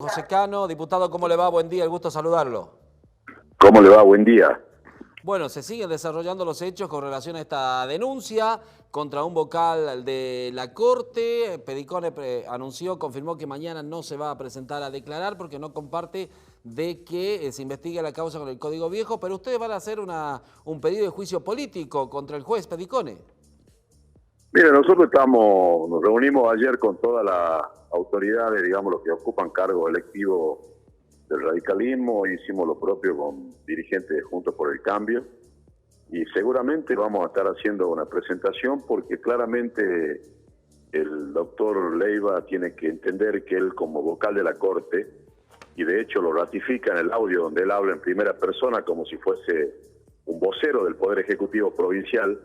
José Cano, diputado, ¿cómo le va? Buen día, el gusto saludarlo. ¿Cómo le va? Buen día. Bueno, se siguen desarrollando los hechos con relación a esta denuncia contra un vocal de la Corte. Pedicone confirmó que mañana no se va a presentar a declarar porque no comparte de que se investigue la causa con el Código Viejo, pero ustedes van a hacer un pedido de juicio político contra el juez Pedicone. Mire, nosotros nos reunimos ayer con todas las autoridades, digamos, los que ocupan cargos electivos del radicalismo, hicimos lo propio con dirigentes de Juntos por el Cambio y seguramente vamos a estar haciendo una presentación porque claramente el doctor Leiva tiene que entender que él como vocal de la Corte, y de hecho lo ratifica en el audio donde él habla en primera persona como si fuese un vocero del Poder Ejecutivo Provincial.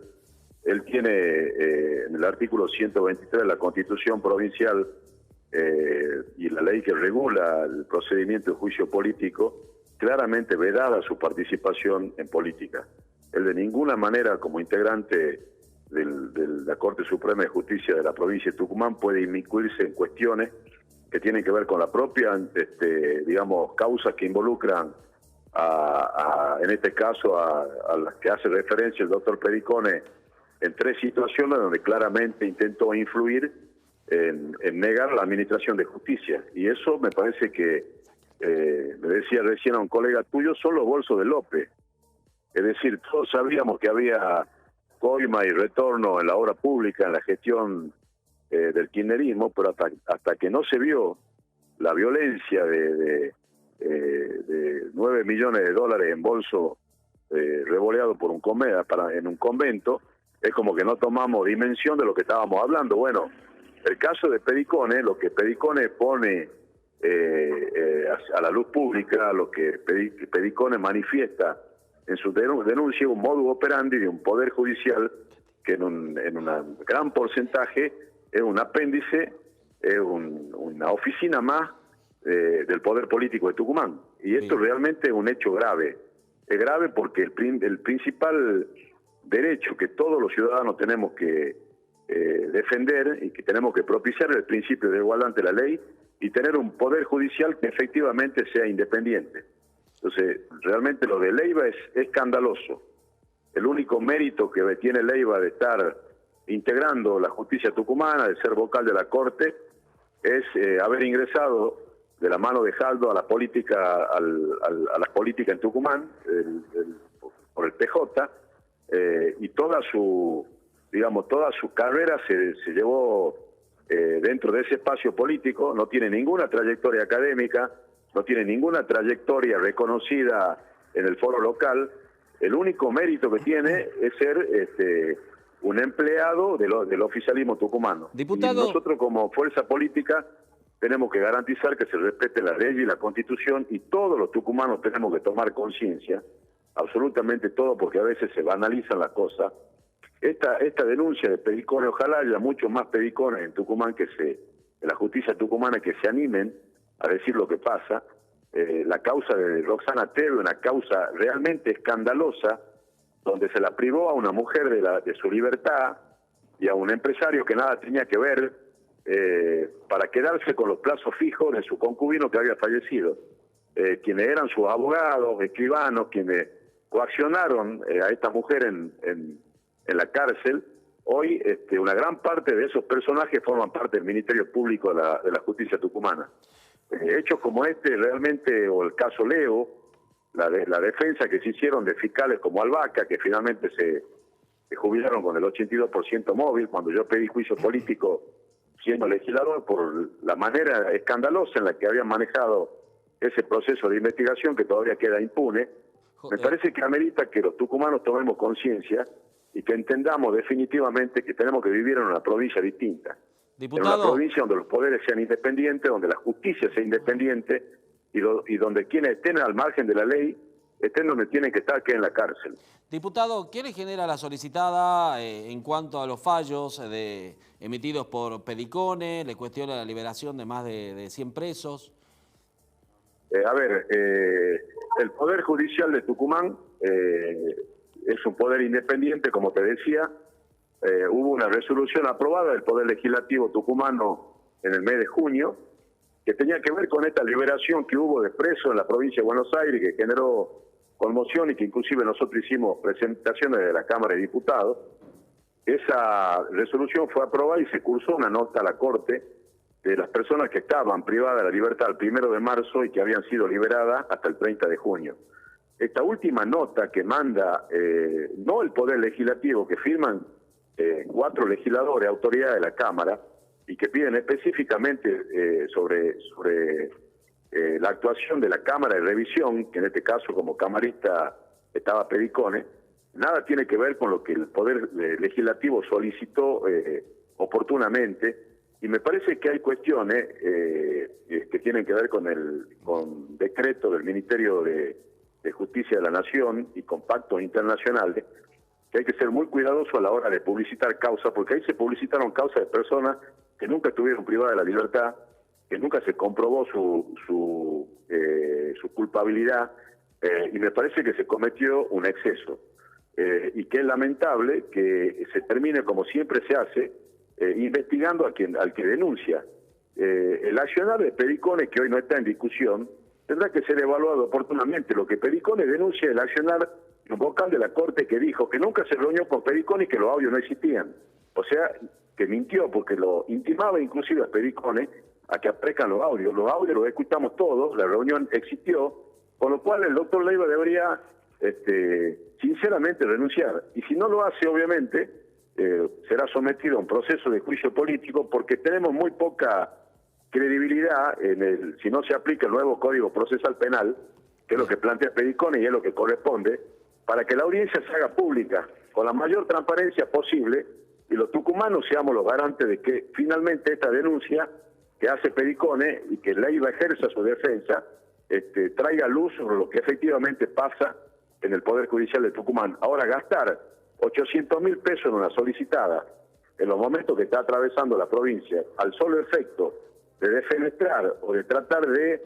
Él tiene en el artículo 123 de la Constitución Provincial y la ley que regula el procedimiento de juicio político, claramente vedada su participación en política. Él de ninguna manera, como integrante de la Corte Suprema de Justicia de la provincia de Tucumán, puede inmiscuirse en cuestiones que tienen que ver con la propia, digamos, causas que involucran en este caso a las que hace referencia el doctor Pedicone, en tres situaciones donde claramente intentó influir en negar la administración de justicia. Y eso me parece que, le decía recién a un colega tuyo, son los bolsos de López. Es decir, todos sabíamos que había coima y retorno en la obra pública, en la gestión del kirchnerismo, pero hasta que no se vio la violencia de 9 millones de dólares en bolso revoleado por en un convento, es como que no tomamos dimensión de lo que estábamos hablando. Bueno, el caso de Pedicone, lo que Pedicone pone a la luz pública, lo que Pedicone manifiesta en su denuncia, un modus operandi de un poder judicial que en un gran porcentaje es un apéndice, es una oficina más del poder político de Tucumán. Y esto realmente es un hecho grave. Es grave porque el principal derecho que todos los ciudadanos tenemos que defender y que tenemos que propiciar el principio de igualdad ante la ley y tener un poder judicial que efectivamente sea independiente. Entonces, realmente lo de Leiva es escandaloso. El único mérito que tiene Leiva de estar integrando la justicia tucumana, de ser vocal de la Corte, es haber ingresado de la mano de Jaldo a la política, a la política en Tucumán, por el PJ, y toda su carrera se llevó dentro de ese espacio político. No tiene ninguna trayectoria académica, no tiene ninguna trayectoria reconocida en el foro local. El único mérito que tiene es ser un empleado del oficialismo tucumano. Diputado, y nosotros como fuerza política tenemos que garantizar que se respete la ley y la Constitución, y todos los tucumanos tenemos que tomar conciencia, absolutamente todo, porque a veces se banalizan las cosas. Esta denuncia de Pedicone, ojalá haya muchos más Pedicones en Tucumán en la justicia tucumana, que se animen a decir lo que pasa. La causa de Roxana Teve, una causa realmente escandalosa, donde se la privó a una mujer de su libertad y a un empresario que nada tenía que ver, para quedarse con los plazos fijos de su concubino que había fallecido. Quienes eran sus abogados, escribanos, quienes coaccionaron a esta mujer en la cárcel, hoy una gran parte de esos personajes forman parte del Ministerio Público de la Justicia tucumana. Hechos como este realmente, o el caso Leo, la defensa que se hicieron de fiscales como Albaca, que finalmente se jubilaron con el 82% móvil, cuando yo pedí juicio político siendo legislador, por la manera escandalosa en la que habían manejado ese proceso de investigación que todavía queda impune. Me parece que amerita que los tucumanos tomemos conciencia y que entendamos definitivamente que tenemos que vivir en una provincia distinta. diputado, En una provincia donde los poderes sean independientes, donde la justicia sea independiente y donde quienes estén al margen de la ley estén donde tienen que estar, que en la cárcel. Diputado, ¿qué le genera la solicitada en cuanto a los fallos emitidos por Pedicone? ¿Le cuestiona la liberación de más de 100 presos? El Poder Judicial de Tucumán es un poder independiente, como te decía. Hubo una resolución aprobada del Poder Legislativo tucumano en el mes de junio, que tenía que ver con esta liberación que hubo de presos en la provincia de Buenos Aires, que generó conmoción y que inclusive nosotros hicimos presentaciones de la Cámara de Diputados. Esa resolución fue aprobada y se cursó una nota a la Corte de las personas que estaban privadas de la libertad el 1 de marzo y que habían sido liberadas hasta el 30 de junio. Esta última nota que manda, no el Poder Legislativo, que firman 4 legisladores, autoridades de la Cámara, y que piden específicamente sobre la actuación de la Cámara de Revisión, que en este caso como camarista estaba Pedicone, nada tiene que ver con lo que el Poder Legislativo solicitó oportunamente, y me parece que hay cuestiones que tienen que ver con decreto del Ministerio de Justicia de la Nación y con pactos internacionales, que hay que ser muy cuidadoso a la hora de publicitar causas, porque ahí se publicitaron causas de personas que nunca estuvieron privadas de la libertad, que nunca se comprobó su culpabilidad, y me parece que se cometió un exceso. Y que es lamentable que se termine, como siempre se hace, investigando al que denuncia. El accionar de Pedicone, que hoy no está en discusión, tendrá que ser evaluado oportunamente. Lo que Pedicone denuncia es el accionar de un vocal de la Corte que dijo que nunca se reunió con Pedicone y que los audios no existían. O sea, que mintió, porque lo intimaba inclusive a Pedicone a que aparezcan los audios. Los audios los escuchamos todos, la reunión existió, con lo cual el doctor Leiva debería sinceramente renunciar. Y si no lo hace, obviamente, será sometido a un proceso de juicio político, porque tenemos muy poca credibilidad si no se aplica el nuevo Código Procesal Penal, que es lo que plantea Pedicone y es lo que corresponde, para que la audiencia se haga pública con la mayor transparencia posible y los tucumanos seamos los garantes de que finalmente esta denuncia que hace Pedicone y que Leiva ejerza su defensa traiga luz sobre lo que efectivamente pasa en el Poder Judicial de Tucumán. Ahora, gastar 800.000 pesos en una solicitada en los momentos que está atravesando la provincia, al solo efecto de defenestrar o de tratar de,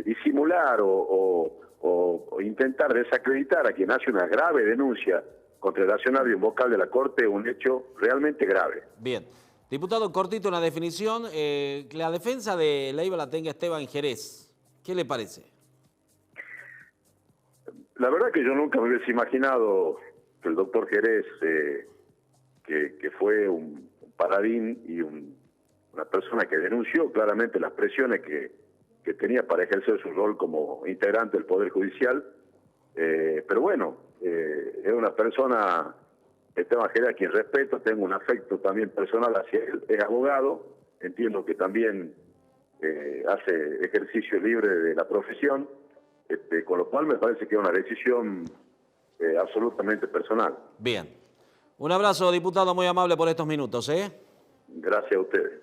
disimular o intentar desacreditar a quien hace una grave denuncia contra el accionar de un vocal de la Corte, un hecho realmente grave. Bien. Diputado, cortito una definición. La defensa de Leiva la tenga Esteban Jerez. ¿Qué le parece? La verdad que yo nunca me hubiese imaginado que el doctor Jerez, que fue un paladín y una persona que denunció claramente las presiones que tenía para ejercer su rol como integrante del Poder Judicial, pero bueno, es una persona, Esteban Jerez, a quien respeto, tengo un afecto también personal hacia él, es abogado, entiendo que también hace ejercicio libre de la profesión, con lo cual me parece que es una decisión absolutamente personal. Bien. Un abrazo, diputado, muy amable por estos minutos. Gracias a ustedes.